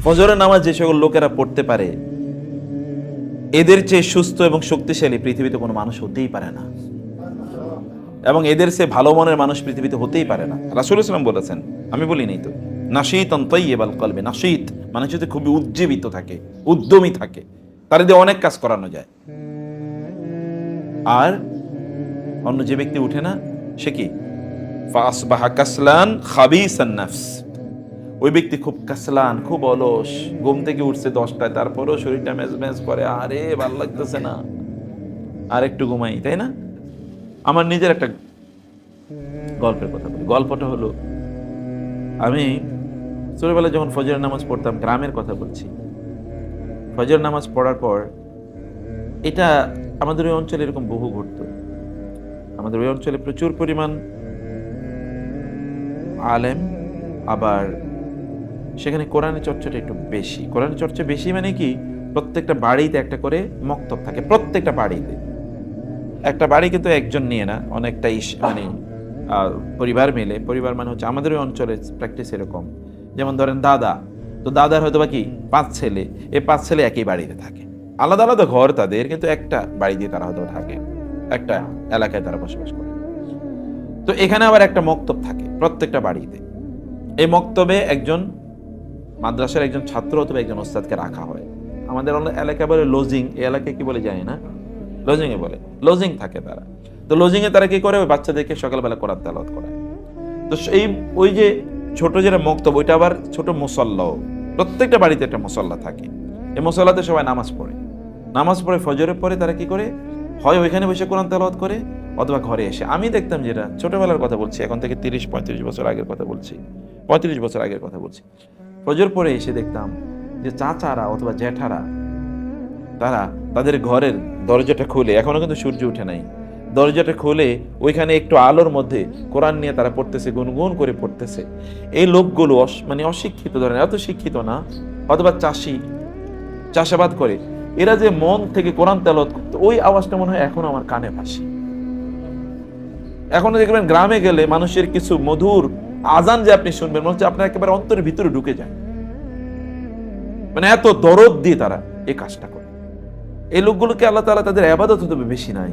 ফজরের নামাজ যে সকল লোকেরা পড়তে পারে, এদের চেয়ে সুস্থ এবং শক্তিশালী পৃথিবীতে কোনো মানুষ হতেই পারে না, এবং এদের চেয়ে ভালো মনের মানুষ পৃথিবীতে হতেই পারে না। রাসূল সাল্লাল্লাহু আলাইহি ওয়াসাল্লাম বলেছেন, আমি বলি নাই তো, নাশীতান তাইয়্যিবাল কলবি, নাশীত মানে যদি খুবই উজ্জীবিত থাকে, উদ্যমী থাকে, তার দিয়ে অনেক কাজ করানো যায়। আর অন্য যে ব্যক্তি উঠে না, সে কি ফাসবাহা কাসলান খাবিসান নাফস, ওই ব্যক্তি খুব কাসলান, খুব অলস, ঘুম থেকে উঠছে 10টায়, তারপরেও শরীরটা মেজমেজ করে, আরে ভালো লাগতেছে না, আর একটু ঘুমাই, তাই না? আমার নিজের একটা গল্পের কথা বলি। গল্পটা হলো, আমি ছোটবেলায় যখন ফজরের নামাজ পড়তাম, গ্রামের কথা বলছি, ফজর নামাজ পড়ার পর, এটা আমাদের ওই অঞ্চলে এরকম বহু ঘটতো। আমাদের ওই অঞ্চলে প্রচুর পরিমাণ আলেম, আবার সেখানে কোরআনের চর্চাটা একটু বেশি। কোরআনের চর্চা বেশি মানে কি, প্রত্যেকটা বাড়িতে একটা করে মক্তব থাকে, প্রত্যেকটা বাড়িতে। একটা বাড়ি কিন্তু একজন নিয়ে না, অনেকটা মানে পরিবার মিলে। পরিবার মানে হচ্ছে আমাদের ওই অঞ্চলে প্র্যাকটিস এরকম, যেমন ধরেন দাদা, তো দাদার হয়তো বা কি 5 ছেলে, এই 5 ছেলে একই বাড়িতে থাকে, আলাদা আলাদা ঘর তাদের, কিন্তু একটা বাড়ি দিয়ে তারা হয়তো থাকে, একটা এলাকায় তারা বসবাস করে। তো এখানে আবার একটা মক্তব থাকে প্রত্যেকটা বাড়িতে। এই মক্তবে একজন মাদ্রাসার একজন ছাত্র অথবা একজন ওস্তাদকে রাখা হয়। আমাদের এলাকায় বলে লজিং, এই এলাকায় কি বলে জানি না, লজিং এ বলে, লজিং থাকে তারা। তো লজিং এ তারা কি করে, ওই বাচ্চাদেরকে সকালবেলা কোরআন তেলাওয়াত করায়। তো এই ওই যে ছোট যেটা মক্তব, ওইটা আবার ছোট মুসাল্লাও, প্রত্যেকটা বাড়িতে একটা মুসাল্লা থাকে। এই মুসাল্লাতে সবাই নামাজ পড়ে, নামাজ পড়ে ফজরের পরে তারা কি করে, হয় ওইখানে বসে কোরআন তেলাওয়াত করে, অথবা ঘরে এসে। আমি দেখতাম, যেটা ছোটবেলার কথা বলছি, এখন থেকে 30-35 বছর আগের কথা বলছি, 35 বছর আগের কথা বলছি, ফজর পরে এসে দেখতাম যে চাচারা অথবা জ্যাঠারা তারা তাদের ঘরের দরজাটা খুলে, এখনো কিন্তু সূর্য উঠে নাই, দরজাটা খুলে ওইখানে একটু আলোর মধ্যে কোরআন নিয়ে তারা পড়তেছে, গুনগুন করে পড়তেছে। এই লোকগুলো মানে অশিক্ষিত, ধরেন এত শিক্ষিত না, অথবা চাষি, চাষাবাদ করে, এরা যে মন থেকে কোরআন তেলাওয়াত করতো, ওই আওয়াজটা মনে হয় এখন আমার কানে ভাসে। এখনো দেখবেন গ্রামে গেলে মানুষের কিছু মধুর আজান যে আপনি শুনবেন, মনে হচ্ছে আপনার একেবারে অন্তরের ভিতরে ঢুকে যায়, মানে এত দরদ দিয়ে তারা এই কাজটা করে। এই লোকগুলোকে আল্লাহ তাআলা তাদের ইবাদত হতে বেশি নাই,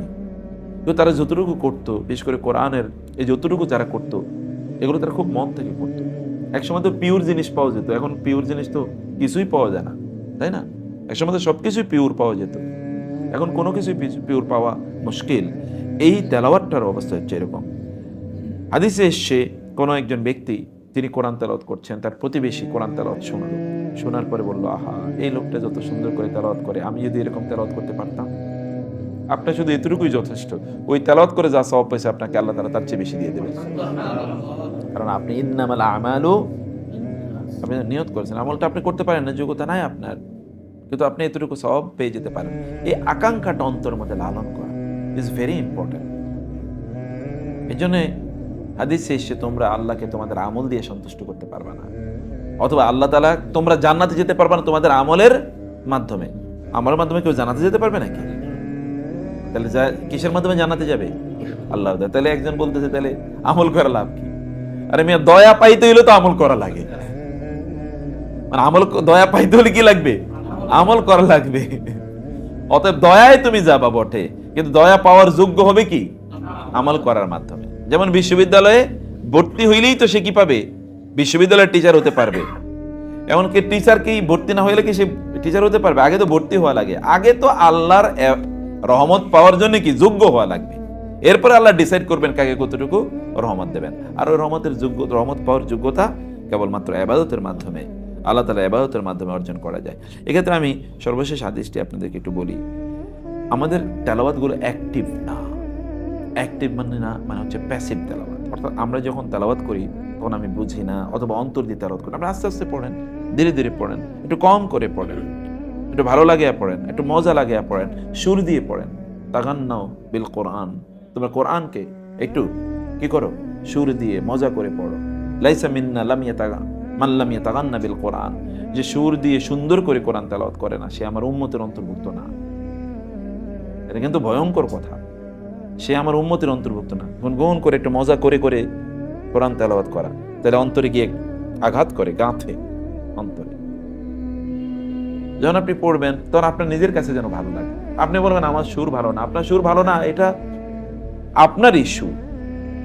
তো তারা যতটুকু করতো, বিশেষ করে কোরআনের এই যতটুকু যারা করতো, এগুলো তারা খুব মন থেকে করতো। একসময় তো পিওর জিনিস পাওয়া যেত, এখন পিওর জিনিস তো কিছুই পাওয়া যায় না, তাই না? একসময় তো সবকিছুই পিওর পাওয়া যেত, এখন কোনো কিছুই পিওর পাওয়া মুশকিল। এই তেলাওয়াতটার অবস্থা হচ্ছে এরকম। হাদিসে এসছে, কোনো একজন ব্যক্তি তিনি কোরআন তেলাওয়াত করছেন, তার প্রতিবেশী কোরআন তেলাওয়াত শুনলো, শোনার পরে বলল, আহা, এই লোকটা যত সুন্দর করে তেলাওয়াত করে, আমি যদি এরকম তেলাওয়াত করতে পারতাম। আপনার শুধু এতটুকুই যথেষ্ট, ওই তেলাওয়াত করে যা সওয়াব পেয়েছে আপনাকে আল্লাহ তাআলা তার চেয়ে বেশি দিয়ে দেবেন। কারণ আপনি ইন্নামাল আমালু, আপনি নিয়ত করেছেন, আমলটা আপনি করতে পারেন না, যোগ্যতা নাই আপনার, কিন্তু আপনি এতটুকু সওয়াব পেয়ে যেতে পারেন। এই আকাঙ্ক্ষাটা অন্তরের মধ্যে লালন করা ইজ ভেরি ইম্পর্টেন্ট। এই জন্য হাদিসে এসে, তোমরা আল্লাহকে তোমাদের আমল দিয়ে সন্তুষ্ট করতে পারবে না, অথবা আল্লাহ তাআলা, তোমরা জান্নাতে যেতে পারবে না তোমাদের আমলের মাধ্যমে। আমলের মাধ্যমে কেউ জান্নাতে যেতে পারবে নাকি? তাহলে কিসের মাধ্যমে জান্নাতে যাবে? আল্লাহ। তাহলে একজন বলতেছে, তাহলে আমল করা লাভ কি? আরে মিয়া, দয়া পাইতে হইলে তো আমল করা লাগে, মানে আমল, দয়া পাইতে হলে কি লাগবে? আমল করা লাগবে। অতএব দয়ায় তুমি যাবা বটে, কিন্তু দয়া পাওয়ার যোগ্য হবে কি? আমল করার মাধ্যমে। যেমন বিশ্ববিদ্যালয়ে ভর্তি হইলেই তো সে কি পাবে? বিশ্ববিদ্যালয়ের টিচার হতে পারবে। এমনকি টিচার কি ভর্তি না হইলে কি সে টিচার হতে পারবে? আগে তো ভর্তি হওয়া লাগে, আগে তো আল্লাহর রহমত পাওয়ার জন্য কি যোগ্য হওয়া লাগবে। এরপরে আল্লাহ ডিসাইড করবেন কাকে কতটুকু রহমত দেবেন। আর ওই রহমত পাওয়ার যোগ্যতা কেবলমাত্র ইবাদতের মাধ্যমে, আল্লাহ তাআলা ইবাদতের মাধ্যমে অর্জন করা যায়। এক্ষেত্রে আমি সর্বশেষ হাদিসটি আপনাদেরকে একটু বলি। আমাদের তেলাওয়াতগুলো অ্যাক্টিভ না, অ্যাক্টিভ মানে হচ্ছে প্যাসিভ তেলাওয়াত। অর্থাৎ আমরা যখন তেলাওয়াত করি তখন আমি বুঝি না, অথবা অন্তর দিয়ে তেলাওয়াত করি। আপনি আস্তে আস্তে পড়েন, ধীরে ধীরে পড়েন, একটু কম করে পড়েন, একটু ভালো লাগিয়া পড়েন, একটু মজা লাগিয়া পড়েন, সুর দিয়ে পড়েন। তাগান্নাও বিল কোরআন, তোমরা কোরআনকে একটু কি করো? সুর দিয়ে মজা করে পড়ো। লাইসা মিন্না মান লাম ইয়াতাগান্না বিল কোরআন, যে সুর দিয়ে সুন্দর করে কোরআন তেলাওয়াত করে না, সে আমার উম্মতের অন্তর্ভুক্ত না। এটা কিন্তু ভয়ঙ্কর কথা, সে আমার উম্মতের অন্তর্ভুক্ত না। গুনগুন করে একটু মজা করে করে কোরআন তেলাওয়াত করা, তাহলে অন্তরে গিয়ে আঘাত করে, গাঁথে অন্তরে। যখন আপনি পড়বেন তখন আপনার নিজের কাছে যেন ভালো লাগে। আপনি বলবেন আমার সুর ভালো না, আপনার সুর ভালো না, এটা আপনার ইস্যু,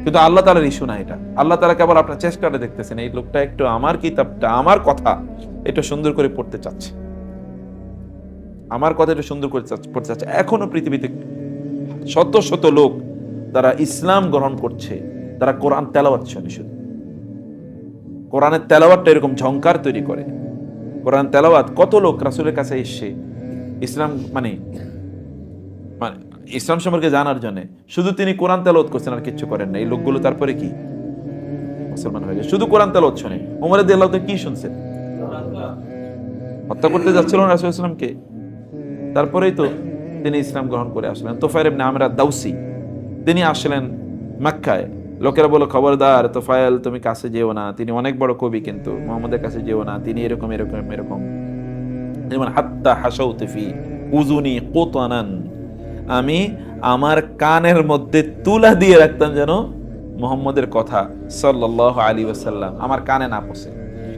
কিন্তু আল্লাহ তাআলার ইস্যু না এটা। আল্লাহ তাআলা কেবল আপনার চেষ্টাটা দেখতেছেন, এই লোকটা একটু আমার কিতাবটা, আমার কথা একটু সুন্দর করে পড়তে চাচ্ছে, আমার কথা একটু সুন্দর করে পড়তে চাচ্ছে। এখনো পৃথিবীতে শত শত লোক তারা ইসলাম গ্রহণ করছে, তারা কোরআন তেলাওয়াত শুনে, শুধু কোরআনের তেলাওয়াতটা এরকম ঝংকার তৈরি করে। কোরআন তেলাওয়াত, কত লোক রাসূলের কাছে এসে ইসলাম মানে ইসলাম সম্পর্কে জানার জন্য শুধু তিনি কোরআন তেলাওয়াত করছেন আর কিচ্ছু করেন না, এই লোকগুলো তারপরে কি মুসলমান হয়ে গেছে, শুধু কোরআন তেলাওয়াত শুনে। ওমর রাদিয়াল্লাহু তাআলা কি শুনছেন? হত্যা করতে যাচ্ছিল রাসূল সাল্লাল্লাহু আলাইহি ওয়াসাল্লামকে, তারপরেই তো তিনি ইসলাম গ্রহণ করে আসলেন। তুফাইল ইবনে আমর আদ-দাউসি তিনি আসলেন মক্কায়, লোকেরা বলল খবরদার তুফাইল তুমি কাছে যেও না, তিনি অনেক বড় কবি, কিন্তু মুহাম্মদের কাছে যেও না, তিনি এরকম এরকম এরকম। যেমন হাত্তা হাসাউতু ফি উযুনি কুতানান, আমি আমার কানের মধ্যে তুলা দিয়ে রাখতাম যেন মুহাম্মদের কথা সাল্লাল্লাহু আলাইহি ওয়াসাল্লাম আমার কানে না পৌঁছে।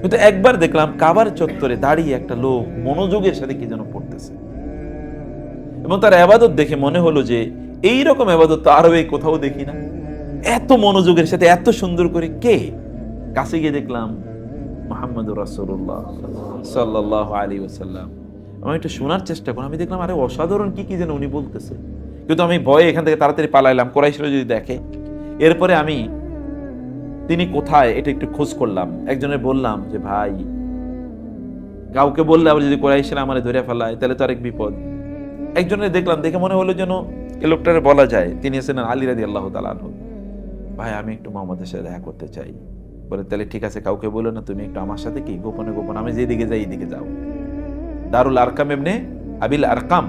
কিন্তু একবার দেখলাম কাবার চত্বরে দাঁড়িয়ে একটা লোক মনোযোগের সাথে কি যেন পড়তেছে, এবং তার ইবাদত দেখে মনে হলো যে এইরকম ইবাদত তো আরবে কোথাও দেখি না, এত মনোযোগের সাথে এত সুন্দর করে। কে? কাছে গিয়ে দেখলাম মুহাম্মদুর রাসূলুল্লাহ সাল্লাল্লাহু আলাইহি ওয়াসাল্লাম। আমি একটু শোনার চেষ্টা করলাম, আমি দেখলাম আরে অসাধারণ কি কি যেন উনি বলতেছে, কিন্তু আমি ভয়ে এখান থেকে তাড়াতাড়ি পালাইলাম, কুরাইশরা যদি দেখে। এরপরে আমি তিনি কোথায় এটা একটু খোঁজ করলাম, একজনের বললাম যে ভাই, কাউকে বললে আবার যদি কুরাইশরা আমারে ধরে ফেলায় তাহলে তো আরেক বিপদ। একজনের দেখলাম, দেখে মনে হলো যেন এই লোকটারে বলা যায়, তিনি ছিলেন আলী রাদিয়াল্লাহু তাআলা আনহু। ভাই আমি একটু মুহাম্মদের সাথে দেখা করতে চাই। বলে তাহলে ঠিক আছে, কাউকে বলো না, তুমি একটু আমার সাথে কি গোপনে গোপনে, আমি যেদিকে যাই এইদিকে যাও। দারুল আরকাম ইবনে আবিল আরকাম,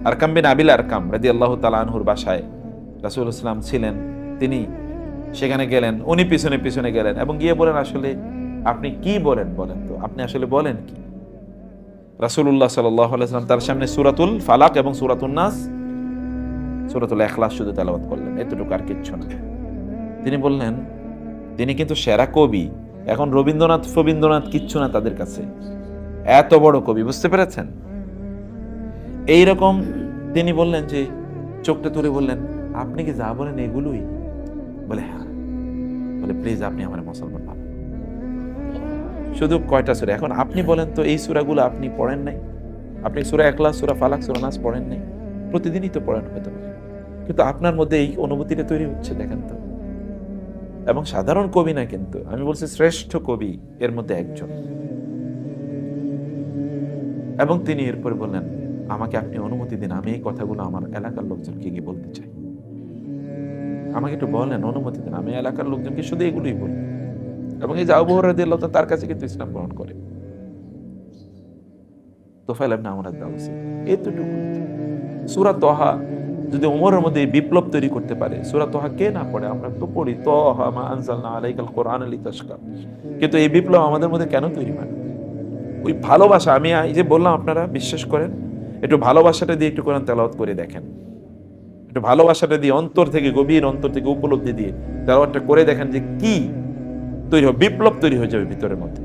আরকাম বিন আবিল আরকাম রাদিয়াল্লাহু তাআলা আনহুর বাসায় রাসূলুল্লাহ সাল্লাল্লাহু আলাইহি ওয়াসাল্লাম ছিলেন। তিনি সেখানে গেলেন, উনি পিছনে পিছনে গেলেন এবং গিয়ে বলেন আসলে আপনি কি বলেন, বলেন তো আপনি আসলে বলেন কি? রাসূলুল্লাহ সাল্লাল্লাহু আলাইহি ওয়াসাল্লাম তার সামনে সূরাতুল ফালাক এবং সূরাতুন নাস, সূরাতুল ইখলাস শুধু তেলাওয়াত করলেন, এতটুকু আর কিচ্ছু না। তিনি বললেন তিনি কিন্তু সেরা কবি, এখন রবীন্দ্রনাথ কিচ্ছু না তাদের কাছে, এত বড় কবি, বুঝতে পেরেছেন? এইরকম তিনি বললেন যে চোখটা তুলে বললেন আপনি কি যা বলেন এগুলোই? বলে হ্যাঁ। বলে প্লিজ আপনি আমার মুসলমান বানান। শুধু কয়টা সূরা? এখন আপনি বলেন তো এই সূরাগুলো আপনি পড়েন নাই? আপনি সূরা ইখলাস, সূরা ফালাক, সূরা নাস পড়েন নাই? প্রতিদিনই তো পড়েন হয়তো, কিন্তু আপনার মধ্যে এই অনুভূতিটা তৈরি হচ্ছে, দেখেন তো। এবং সাধারণ কবি না, কিন্তু আমি বলছি শ্রেষ্ঠ কবি এর মধ্যে একজন। এবং তিনি এরপরে বললেন আমাকে আপনি অনুমতি দিন, আমি এই কথাগুলো আমার এলাকার লোকজনকে গিয়ে বলতে চাই, আমাকে একটু বলেন, অনুমতি দিন, আমি এলাকার লোকজনকে শুধু এগুলোই বলি। এবং এই যে আবু হুরায়রা রাদিয়াল্লাহু তাআলা তার কাছে কিন্তু ইসলাম গ্রহণ করে। তুফাইল ইবনে আমর আদ-দাউসি, এতটুকু। সূরা তাহা যদি ওমরের মধ্যে বিপ্লব তৈরি করতে পারে, সূরা তাহা কে না পড়ে? আমরা তো পড়ি, তাহা মা আনজালনা আলাইকাল কুরআনা লিতাশকা, কিন্তু এই বিপ্লব আমাদের মধ্যে কেন তৈরি হয়? ওই ভালোবাসা, আমি এই যে বললাম আপনারা বিশ্বাস করেন, একটু ভালোবাসাটা দিয়ে একটু কোরআন তেলাওয়াত করে দেখেন, একটু ভালোবাসাটা দিয়ে অন্তর থেকে, গভীর অন্তর থেকে উপলব্ধি দিয়ে তেলাওয়াতটা করে দেখেন যে কি তৈরি হবে, বিপ্লব তৈরি হয়ে যাবে ভিতরের মধ্যে।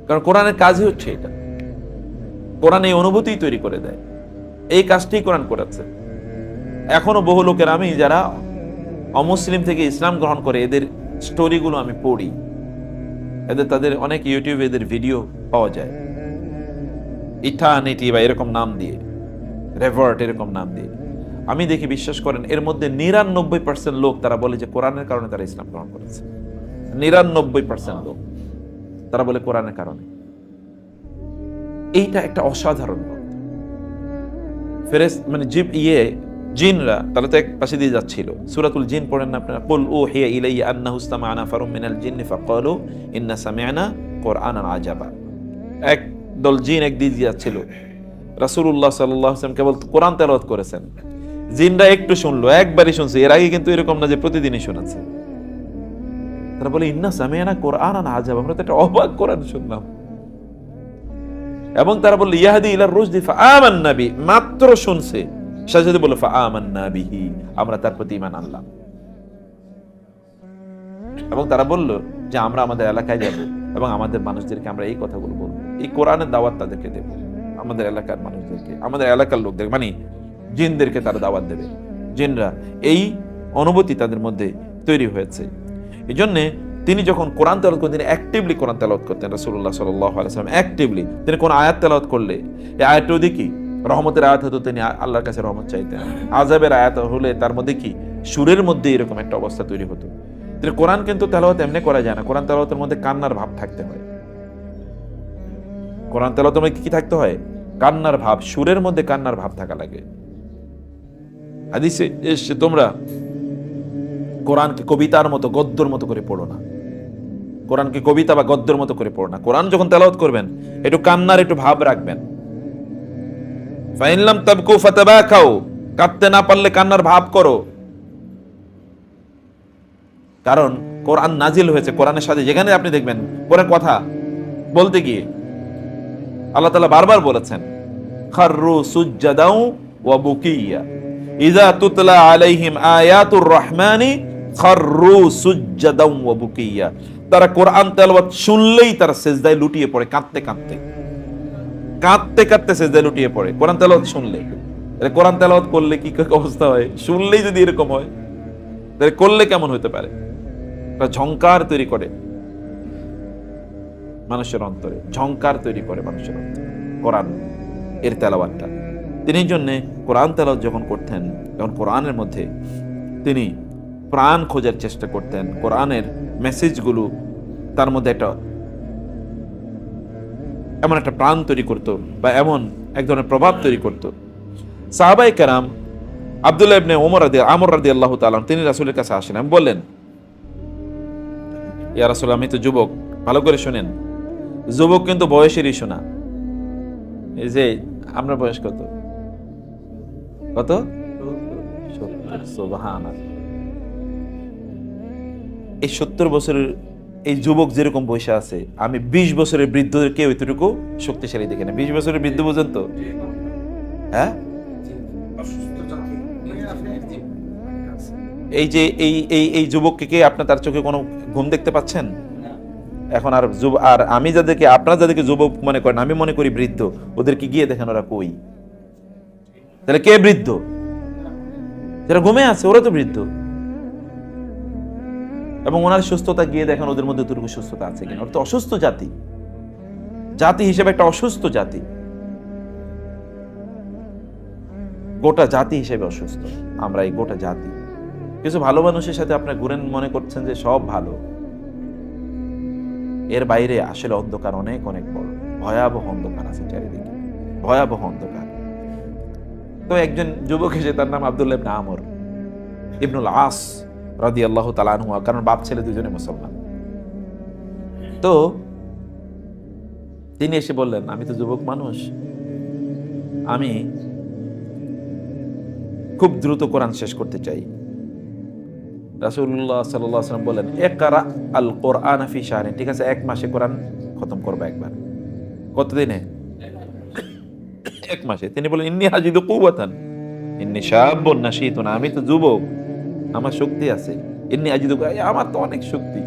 কারণ কোরআনের কাজই হচ্ছে এটা, কোরআন এই অনুভূতি তৈরি করে দেয়, এই কাজটি কোরআন করেছে। এখনো বহু লোকের, আমি যারা অমুসলিম থেকে ইসলাম গ্রহণ করে এদের স্টোরিগুলো আমি পড়ি, তাদের অনেক ইউটিউবে এদের ভিডিও পাওয়া যায়, ইটার্নিটি বা এরকম নাম দিয়ে, রেভার্ট এরকম নাম দিয়ে। আমি দেখি, বিশ্বাস করেন, এর মধ্যে 99% লোক তারা বলে যে কোরআনের কারণে তারা ইসলাম গ্রহণ করেছে। 99% লোক তারা বলে কোরআনের কারণে। এইটা একটা অসাধারণ ফেরেশতা, মানে জিনরা তারা তো এক পাশে দিয়ে যাচ্ছিল। সূরাতুল জিন পড়েন না আপনারা? কুল উহিয়া ইলাইয়া আন্নাহু ইসতামা'a নাফারুম মিনাল জিন্নি ফাকালু ইন্না সামি'না কুরআনান আজাবা। এক দল জিন একদিকে যাচ্ছিল, রাসূলুল্লাহ সাল্লাল্লাহু আলাইহি ওয়াসাল্লাম কেবল কোরআন তেলাওয়াত করেছেন, জিনরা একটু শুনলো, একবারই শুনছে, এর আগে কিন্তু এরকম না যে প্রতিদিনই শোনাচ্ছে। তারা বলে ইন্না সামি'না কুরআনান আজাবা, আমরা তো একটা অবাক কোরআন শুনলাম। এবং তারা বলল ইয়াহদি ইলার রুশদি ফাআমান্না বি, মাত্র শুনছে, সাথে বলে ফাআমান্না বিহি, আমরা তার প্রতি ঈমান আনলাম। এবং তারা বলল যে আমরা আমাদের এলাকায় যাব, এবং আমাদের মানুষদেরকে আমরা এই কথাগুলো বলবো, এই কোরআনের দাওয়াত তাদেরকে দেবো, আমাদের এলাকার মানুষদেরকে, আমাদের এলাকার লোকদের, মানে জিনদেরকে তারা দাওয়াত দেবে। জিনরা এই অনুভূতি তাদের মধ্যে তৈরি হয়েছে। এই জন্যে তিনি যখন কোরআন তেলাওয়াত করতেন, তিনি অ্যাক্টিভলি কোরআন তেলাওয়াত করতেন। রাসূলুল্লাহ সাল্লাল্লাহু আলাইহি ওয়াসাল্লাম অ্যাক্টিভলি তিনি কোন আয়াত তেলাওয়াত করলে এই আয়াতটা দেখি রহমতের আয়াত হতো, তিনি আল্লাহর কাছে রহমত চাইতেন। আযাবের আয়াত হলে তার মধ্যে কি সুরের মধ্যে এরকম একটা অবস্থা তৈরি হতো। তিনি কোরআন কিন্তু তেলাওয়াত এমনি করা যায় না, কোরআন তেলাওয়াতের মধ্যে কান্নার ভাব থাকতে হয়। কোরআন তেলাওয়াতের মধ্যে কি থাকতে হয়? কান্নার ভাব, সুরের মধ্যে কান্নার ভাব থাকা লাগে। হাদিসে এসে তোমরা কোরআনকে কবিতার মতো গদ্যর মতো করে পড়ো না, কোরআনকে কবিতা বা গদ্যের মতো করে পড়ো না। কোরআন যখন তেলাওয়াত করবেন একটু কান্নার একটু ভাব রাখবেন। ফাইন লাম তাবকু ফাতাবাকাউ, কাঁদতে না পারলে কান্নার ভাব করো। কারণ কোরআন নাজিল হয়েছে, কোরআনের সাথে যেখানে আপনি দেখবেন কোরআন কথা বলতে গিয়ে আল্লাহ তাআলা বারবার বলেছেন খাররু সুজ্জাদাও ওয়া বুকিয়া ইযা তুতলা আলাইহিম আয়াতুর রহমানি খাররু সুজ্জাদাও ওয়া বুকিয়া। তারা কোরআন তেলাওয়াত শুনলেই তারা সিজদায় লুটিয়ে পড়ে, কাঁদতে কাঁদতে কাঁদতে কাঁদতে সিজদায় লুটিয়ে পড়ে কোরআন তেলাওয়াত শুনলে। কোরআন তেলাওয়াত করলে কি অবস্থা হয়? শুনলেই যদি এরকম হয় তাহলে করলে কেমন হতে পারে? ঝংকার তৈরি করে মানুষের অন্তরে, ঝংকার তৈরি করে মানুষের অন্তরে কোরআন এর তেলাওয়াতটা। তিনি জন্য কোরআন তেলাওয়াত যখন করতেন তখন কোরআনের মধ্যে তিনি প্রাণ খোঁজার চেষ্টা করতেন। কোরআনের মেসেজগুলো তার মধ্যে একটা এমন একটা প্রাণ তৈরি করত বা এমন এক ধরনের প্রভাব তৈরি করত। সাহাবায়ে কেরাম আব্দুল্লাহ ইবনে আমর রাদিয়াল্লাহু তাআলা তিনি রাসূলের কাছে আসেন, বললেন ইয়া রাসূল, আমি তো যুবক, ভালো করে শুনেন, যুবক কিন্তু বয়সেরই শোনা। এই যে আমরা বয়স কত কত? সুবহানাল্লাহ। এই 70 বছরের এই যুবক যেরকম বয়সে আছে, আমি 20 বছরের বৃদ্ধকে ওইটুকু শক্তিশালী দেখে না। 20 বছরের বৃদ্ধ পর্যন্ত, হ্যাঁ, এই যে এই যুবককে কে আপনার তার চোখে কোনো ঘুম দেখতে পাচ্ছেন এখন? আর আমি যাদেরকে, আপনারা যাদেরকে যুবক মনে করেন, আমি মনে করি বৃদ্ধ, ওদেরকে গিয়ে দেখেন ওরা কই? তাহলে কে বৃদ্ধ? যারা ঘুমে আছে ওরা তো বৃদ্ধ। এবং ওনার সুস্থতা গিয়ে দেখেন ওদের মধ্যে দুর্গ সুস্থতা আছে কিনা। ওরা তো অসুস্থ জাতি, জাতি হিসেবে একটা অসুস্থ জাতি, গোটা জাতি হিসেবে অসুস্থ আমরা, এই গোটা জাতি। কিছু ভালো মানুষের সাথে আপনি ঘুরেন, মনে করছেন যে সব ভালো, এর বাইরে আসলে অন্ধকার অনেক অনেক বড়, ভয়াবহ অন্ধকার আছে চারিদিকে, ভয়াবহ অন্ধকার। তো একজন যুবক এসে, তার নাম আব্দুল্লাহ ইবনে আমর ইবনুল আস রাদিয়াল্লাহু তাআলা আনহু, কারণ বাপ ছেলে দুজনে মুসলমান। তো তিনি এসে বললেন, আমি তো যুবক মানুষ, আমি খুব দ্রুত কোরআন শেষ করতে চাই। রাসূলুল্লাহ সাল্লাল্লাহু আলাইহি ওয়াসাল্লাম বলেন, ইকরা আল কোরআন ফি শাহরিন, ঠিক আছে, এক মাসে কোরআন খতম করবে একবার। কতদিনে? এক মাসে। তিনি বলেন, ইন্নী আজিদু কুওয়াতান, ইন্নী শাবুন নাশীতুন, আমি তো যুবক, আমার শক্তি আছে। ইন্নী আজিদু, আমার তো অনেক শক্তি,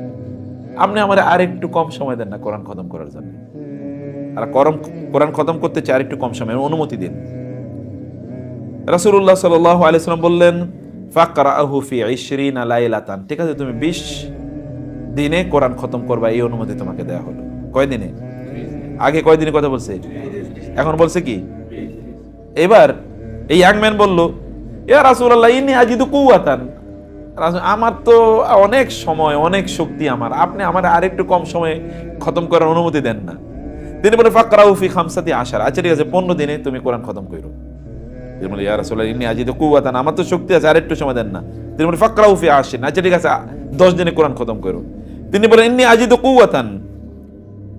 আপনি আমার আর একটু কম সময় দেন না কোরআন খতম করার জন্য। আর কোরআন খতম করতে চাই আর একটু কম সময় অনুমতি দিন। রাসূলুল্লাহ সাল্লাল্লাহু আলাইহি ওয়াসাল্লাম বললেন, ফাকরাহু ফি 20 লাইলাতান, ঠিক আছে, তুমি 20 দিনে কোরআন খতম করবা, এই অনুমতি তোমাকে দেয়া হলো। কয় দিনে? আগে কয় দিনে কথা বলছে, এখন বলছে কি? এবার এই ইয়াংম্যান বলল, ইয়া রাসূলুল্লাহ, ইন্নী আজিদু কুওয়াতান, আমার তো অনেক সময়, অনেক শক্তি আমার, আপনি আমার আরেকটু কম সময়ে খতম করার অনুমতি দেন না। তিনি বলে, ফাকরাহু ফি 15, আচ্ছা ঠিক আছে, 15 দিনে তুমি কোরআন খতম করো। তিনি বলে, ইয়া রাসূলুল্লাহ, ইন্নী আজিদু কুওয়াতান, আমার তো শক্তি আছে, আরেকটু সময় দেন না। তিনি বলে, ফাকরাহু ফি 20, আচ্ছা ঠিক আছে, 10 দিনে কোরআন খতম করো। তিনি বলেন, ইন্নী আজিদু কুওয়াতান,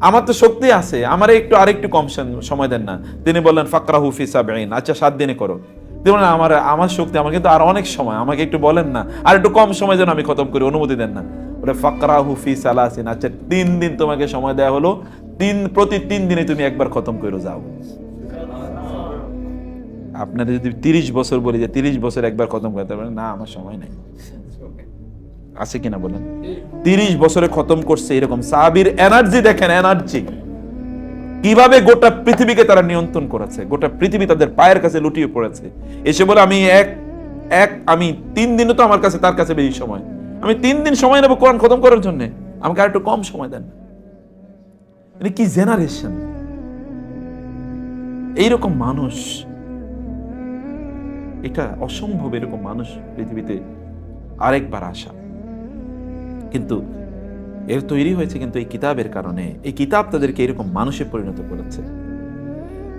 আমার তো শক্তি আছে, আমার একটু আরেকটু কম সময় দেন না। তিনি বললেন, ফাকরাহু ফি 70, আচ্ছা 7 দিনে করো। তিনি বলেন, আমার শক্তি, আমার কিন্তু আর অনেক সময়, আমাকে একটু বলেন না, আর একটু কম সময় যেন আমি খতম করি, অনুমতি দেন না। বলে, ফাকরাহু ফি 30, আচ্ছা 3 দিন তোমাকে সময় দেওয়া হলো, প্রতি 3 দিনে তুমি একবার খতম করে যাও। আপনারা যদি 30 বছর বলি যে 30 বছর একবার খতম করতে পারেন, না আমার সময় নাই, আছে কিনা বলেন? 30 বছরে খতম করছে। এরকম সাহাবীর এনার্জি দেখেন, এনার্জি কিভাবে গোটা পৃথিবীকে তারা নিয়ন্ত্রণ করেছে, গোটা পৃথিবী তাদের পায়ের কাছে লুটিয়ে পড়েছে। এসে বলে আমি 3 দিনও তো আমার কাছে, তার কাছে বেশি সময়, আমি 3 দিন সময় নেবো কোরআন খতম করার জন্য, আমাকে আর একটু কম সময় দেন। মানে কি জেনারেশন, এইরকম মানুষ, এটা অসম্ভব এরকম মানুষ পৃথিবীতে আরেকবার আসা। কিন্তু এর তৈরি হয়েছে কিন্তু এই কিতাবের কারণে। এই কিতাব তাদেরকে এরকম মানুষে পরিণত করেছে।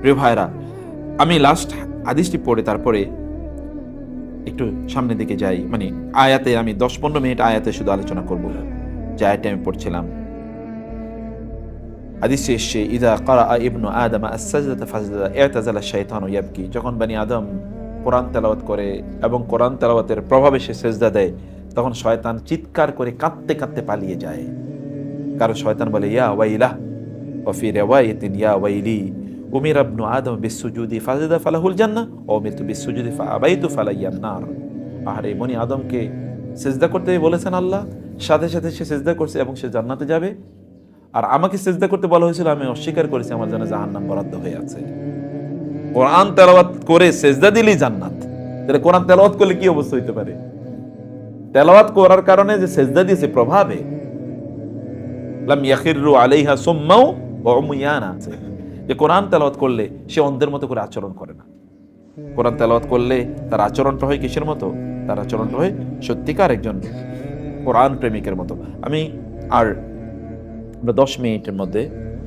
প্রিয় ভাইরা, আমি লাস্ট হাদিসটি পড়ে তারপরে একটু সামনের দিকে যাই। মানে আয়াতে আমি 10-15 মিনিট আয়াতে শুধু আলোচনা করব, যে আয়াতে আমি পড়ছিলাম। হাদিসে এসেছে, ইযা ক্বারা ইবনু আদম আস-সাজদাতা ফাসজাদা ই'তাযালা আশ-শাইতানু ইয়াবকি। যখন বনি আদম কোরআন তেলাওয়াত করে এবং কোরআন তেলাওয়াতের প্রভাবে সে সেজদা দেয়, তখন শয়তান চিৎকার করে কাঁদতে কাঁদতে পালিয়ে যায়। কারণ শয়তান বলে, ইয়া ওয়াইলাহ ওয়া ফি রিওয়ায়াতিন ইয়া ওয়াইলি উমিরা ইবনু আদম বিসসুজুদি ফাসাদা ফালাহুল জান্নাহ ওয়া উমিরতু বিসসুজুদি ফাআবাইতু ফালাইয়ান নার। আরে বনি আদমকে সিজদা করতে বলেছেন আল্লাহ, সাথে সাথে সে সিজদা করছে এবং সে জান্নাতে যাবে। আর আমাকে সিজদা করতে বলা হয়েছিল, আমি অস্বীকার করেছি, আমার জন্য জাহান্নাম বরাদ্দ হয়ে আছে। কোরআন তেলাওয়াত করে সিজদা দিলেই জান্নাত। তাহলে কোরআন তেলাওয়াত করলে কি অবস্থা হইতে পারে? তেলাওয়াত করার কারণে যে সিজদা দিয়েছে প্রভাবে, লাম ইয়াখিরু আলাইহা সুম্মাউ ওয়া উময়ানা, যে কোরআন তেলাওয়াত করলে সে অন্ধের মতো করে আচরণ করে না। কোরআন তেলাওয়াত করলে তার আচরণটা হয় কিসের মতো? তার আচরণটা হয় সত্যিকার একজন কোরআন প্রেমিকের মতো। আমি আর 10 মিনিটের মধ্যে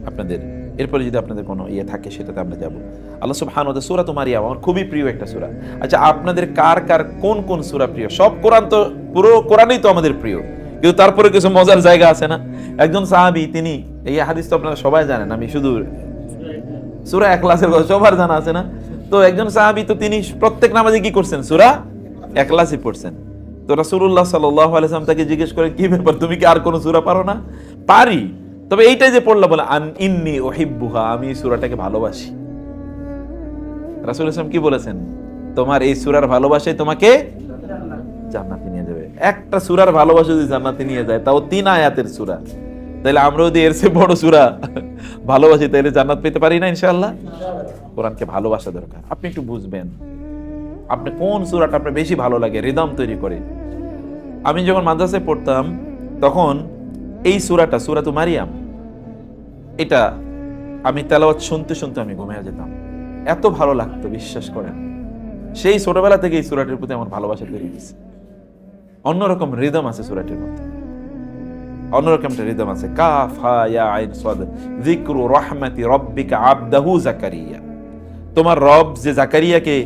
আপনাদের, এরপরে যদি আপনাদের কোনো ইয়ে থাকে সেটাতে আমরা যাব। আল্লাহ সুবহানাহু ওয়া তাআলা, সূরা মারিয়াম আমার খুবই প্রিয় একটা সূরা। আচ্ছা, আপনাদের কার কার কোন কোন সূরা প্রিয়? সব কোরআন তো, পুরো কোরআনই তো আমাদের প্রিয়, কিন্তু তারপরে কিছু মজার জায়গা আছে না? একজন সাহাবী, তিনি, এই হাদিস তো আপনারা সবাই জানেন, আমি শুধু সূরা ইখলাসের কথা সবার জানা আছে না? তো একজন সাহাবী, তো তিনি প্রত্যেক নামাজে কি করছেন? সূরা ইখলাসই পড়ছেন। তো রাসূলুল্লাহ সাল্লাল্লাহু আলাইহি ওয়াসাল্লাম তাকে জিজ্ঞেস করেন, কি ব্যাপার, তুমি কি আর কোনো সূরা পারো না? পারি, তবে এইটাই যে পড়লা, বলে আন ইন্নী উহিব্বুহা, আমি এই সূরাটাকে ভালোবাসি। রাসূল ইসলাম কি বলেছেন? তোমার এই সূরার ভালোবাসাই তোমাকে জান্নাতে নিয়ে যাবে। একটা সূরার ভালোবাসা যদি জান্নাতে নিয়ে যায়, তাও 3 আয়াতের সূরা, তাহলে আমরা যদি এর চেয়ে বড় সূরা ভালোবাসি, তাহলে জান্নাত পেতে পারি না ইনশাআল্লাহ? কোরআনকে ভালোবাসা দরকার। আপনি একটু বুঝবেন আপনি কোন সূরাটা আপনার বেশি ভালো লাগে, রিদম তৈরি করে। আমি যখন মাদ্রাসায় পড়তাম, তখন এই সূরাটা, সূরাতু মারিয়াম, এটা আমি তেলাওয়াত শুনতে শুনতে আমি ঘুমিয়ে যেতাম, এত ভালো লাগতো, বিশ্বাস করেন। সেই ছোটবেলা থেকে এই সূরাটির প্রতি আমার ভালোবাসা তৈরি হয়েছে। অন্যরকম রিদম আছে সূরাটির মধ্যে, অন্যরকম একটা রিদম আছে। কাফ হা ইয়া আইন সাদ, যিকরু রাহমাতি রাব্বিকা আবদাহু জাকারিয়া। তোমার রব যে জাকারিয়াকে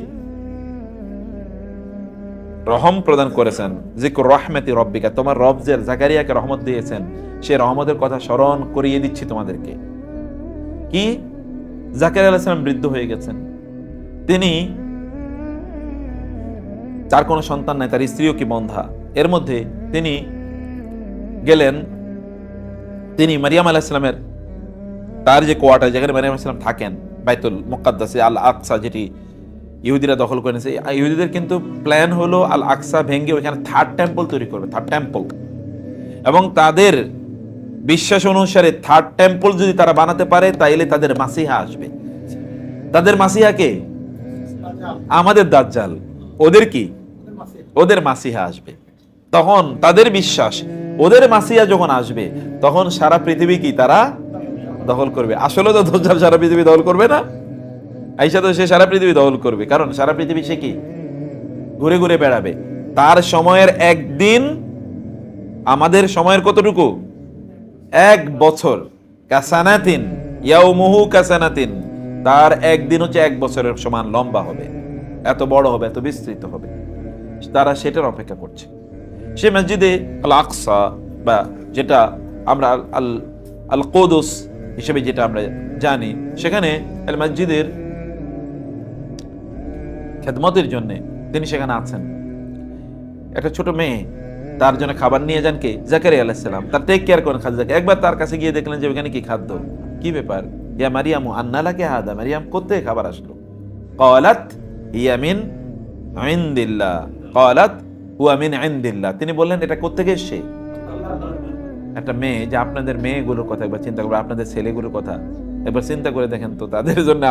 রহম প্রদান করেছেন, যিকরু রাহমাতি রাব্বিকা, তোমার রব যে জাকারিয়াকে রহমত দিয়েছেন, সেই রহমতের কথা স্মরণ করিয়ে দিচ্ছি তোমাদেরকে। কি? জাকারিয়া আলাইহিস সালাম বৃদ্ধ হয়ে গেছেন, তিনি, তার কোনো সন্তান নাই, তার স্ত্রীও কি বন্ধা। এর মধ্যে তিনি গেলেন, তিনি মারিয়াম আলাইহিস সালামের, তার যে কোয়ার্টার, যেখানে মারিয়াম আলাইহিস সালাম থাকেন, বাইতুল মুকাদ্দাসে, আল আকসা, যেটি ইহুদিরা দখল করে নিয়েছে। ইহুদিদের কিন্তু প্ল্যান হলো আল আকসা ভেঙে ওইখানে 3rd টেম্পল তৈরি করবে, 3rd টেম্পল। এবং তাদের বিশ্বাস অনুসারে 3rd টেম্পল যদি তারা বানাতে পারে, তাইলে তাদের মাসিহা আসবে। তাদের মাসিহা কে? আমাদের দাজ্জাল। ওদের কি? ওদের মাসিহা আসবে। তখন তাদের বিশ্বাস, ওদের মাসিহা যখন আসবে, তখন সারা পৃথিবী কি তারা দখল করবে। আসলে তো দাজ্জাল সারা পৃথিবী দখল করবে না, আইসা তো সে সারা পৃথিবী দখল করবে, কারণ সারা পৃথিবী সে কি ঘুরে ঘুরে বেড়াবে। তার সময়ের একদিন আমাদের সময়ের কতটুকু? 1 বছর। কাসানাতিন ইয়াউমুহু কাসানাতিন, তার একদিন হচ্ছে 1 বছরের সমান লম্বা হবে, এত বড় হবে, এত বিস্তৃত হবে। তারা সেটার অপেক্ষা করছে। সে মসজিদে আল আকসা, বা যেটা আমরা আল কুদুস হিসেবে যেটা আমরা জানি, সেখানে আল মসজিদের খেদমতের জন্য তিনি সেখানে আছেন। একটা ছোট মেয়ে, তার জন্য খাবার নিয়ে যান কে? জাকারিয়া আলাইহিস সালাম। তার টেক কেয়ার করেন খাদিজা। একবার তার কাছে গিয়ে দেখলেন যে ওখানে কি খাদ্য, কি ব্যাপার? ইয়া মারিয়ামু আন্না লাকি হাদা, মারিয়াম কোত্থেকে খাবার আসলো? ক্বালাত হিয়া মিন ইনদিল্লাহ, ক্বালাত হুয়া মিন ইনদিল্লাহ, তিনি বললেন এটা কোত্থেকে এসেছে? একটা মেয়ে, যে আপনাদের মেয়েগুলোর কথা একবার চিন্তা করবেন, আপনাদের ছেলেগুলোর কথা একবার চিন্তা করে দেখেন তো, তাদের জন্য